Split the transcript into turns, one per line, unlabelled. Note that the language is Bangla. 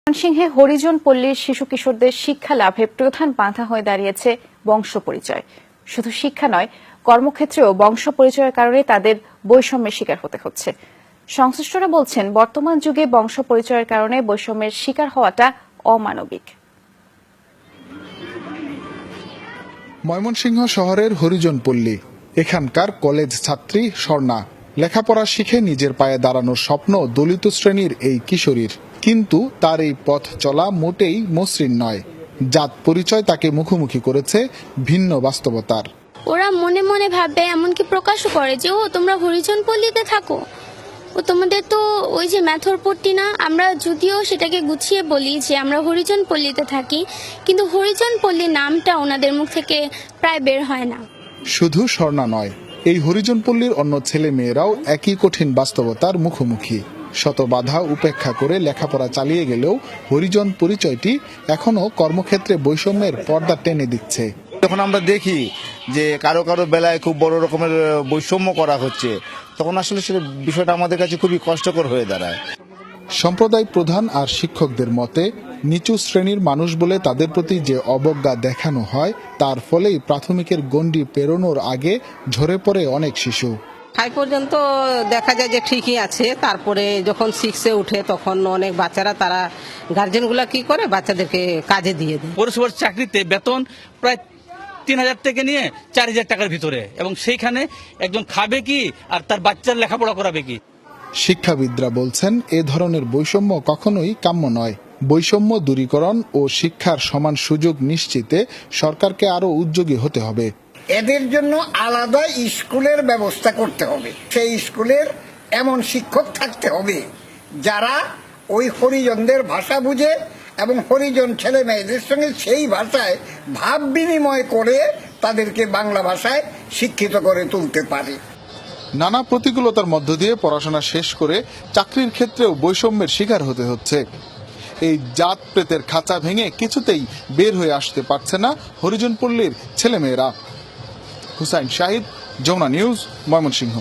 ময়মনসিংহে হরিজন পল্লীর শিশু কিশোরদের শিক্ষা লাভে প্রধান বাধা হয়ে দাঁড়িয়েছে বংশ পরিচয়। শুধু শিক্ষা নয়, কর্মক্ষেত্রেও বংশ পরিচয়ের কারণে তাদের বৈষম্যের শিকার হতে হচ্ছে। সংশ্লিষ্টরা বলছেন, বর্তমান যুগে বংশ পরিচয়ের কারণে বৈষম্যের শিকার হওয়াটা অমানবিক।
ময়মনসিংহ শহরের হরিজন পল্লী, এখানকার কলেজ ছাত্রী স্বর্ণা। লেখাপড়া শিখে নিজের পায়ে দাঁড়ানোর স্বপ্ন দলিত শ্রেণীর এই কিশোরীর, কিন্তু তার এই পথ চলা মোটেই মসৃণ নয়। জাত পরিচয় তাকে মুখোমুখি করেছে ভিন্ন বাস্তবতার।
ওরা মনে মনে ভাবে, এমনকি প্রকাশও করে যে ও তোমরা হরিজন পল্লীতে থাকো, ও তোমাদের তো ওই যে ম্যাথরপট্টি না। আমরা যদিও সেটাকে গুছিয়ে বলি যে আমরা হরিজন পল্লীতে থাকি, কিন্তু হরিজন পল্লী নামটা ওনাদের মুখ থেকে প্রায় বের হয় না।
শুধু স্বর্ণা নয়, এই হরিজন পল্লীর অন্য ছেলে মেয়েরাও একই কঠিন বাস্তবতার মুখোমুখি। শত বাধা উপেক্ষা করে লেখাপড়া চালিয়ে গেলেও হরিজন পরিচয়টি এখনো কর্মক্ষেত্রে বৈষম্যের পর্দা টেনে দিচ্ছে।
যখন আমরা দেখি যে কারো কারো বেলায় খুব বড় রকমের বৈষম্য করা হচ্ছে, তখন আসলে সে বিষয়টা আমাদের কাছে খুবই কষ্টকর হয়ে দাঁড়ায়।
সম্প্রদায় প্রধান আর শিক্ষকদের মতে, নিচু শ্রেণীর মানুষ বলে তাদের প্রতি যে অবজ্ঞা দেখানো হয়, তার ফলেই প্রাথমিকের গণ্ডি পেরোনোর আগে ঝরে পড়ে অনেক শিশু।
5 পর্যন্ত দেখা যায় যে ঠিকই আছে, তারপরে যখন 6-এ উঠে তখন অনেক বাচ্চারা, তারা গার্জেনগুলা কি করে, বাচ্চাদেরকে কাজে দিয়ে দেয়।
পৌরসভার চাকরিতে বেতন প্রায় 3000 থেকে নিয়ে 4000 টাকার ভিতরে, এবং সেইখানে একজন খাবে কি আর তার বাচ্চার লেখাপড়া করাবে কি?
শিক্ষাবিদরা বলছেন, এ ধরনের বৈষম্য কখনোই কাম্য নয়। বৈষম্য দূরীকরণ ও শিক্ষার সমান সুযোগ নিশ্চিতে সরকারকে আরো উদ্যোগী হতে হবে।
এদের জন্য আলাদা স্কুলের ব্যবস্থা করতে হবে। সেই স্কুলের এমন শিক্ষক থাকতে হবে যারা ওই হরিজনদের ভাষা বুঝে এবং হরিজন ছেলে মেয়েদের সঙ্গে সেই ভাষায় ভাব বিনিময় করে তাদেরকে বাংলা ভাষায় শিক্ষিত করে তুলতে পারে।
নানা প্রতিকূলতার মধ্য দিয়ে পড়াশোনা শেষ করে চাকরির ক্ষেত্রেও বৈষম্যের শিকার হতে হচ্ছে। এই জাত প্রেতের খাঁচা ভেঙে কিছুতেই বের হয়ে আসতে পারছে না হরিজন পল্লীর ছেলেমেয়েরা। হুসাইন শাহিদ, যমুনা নিউজ, ময়মনসিংহ।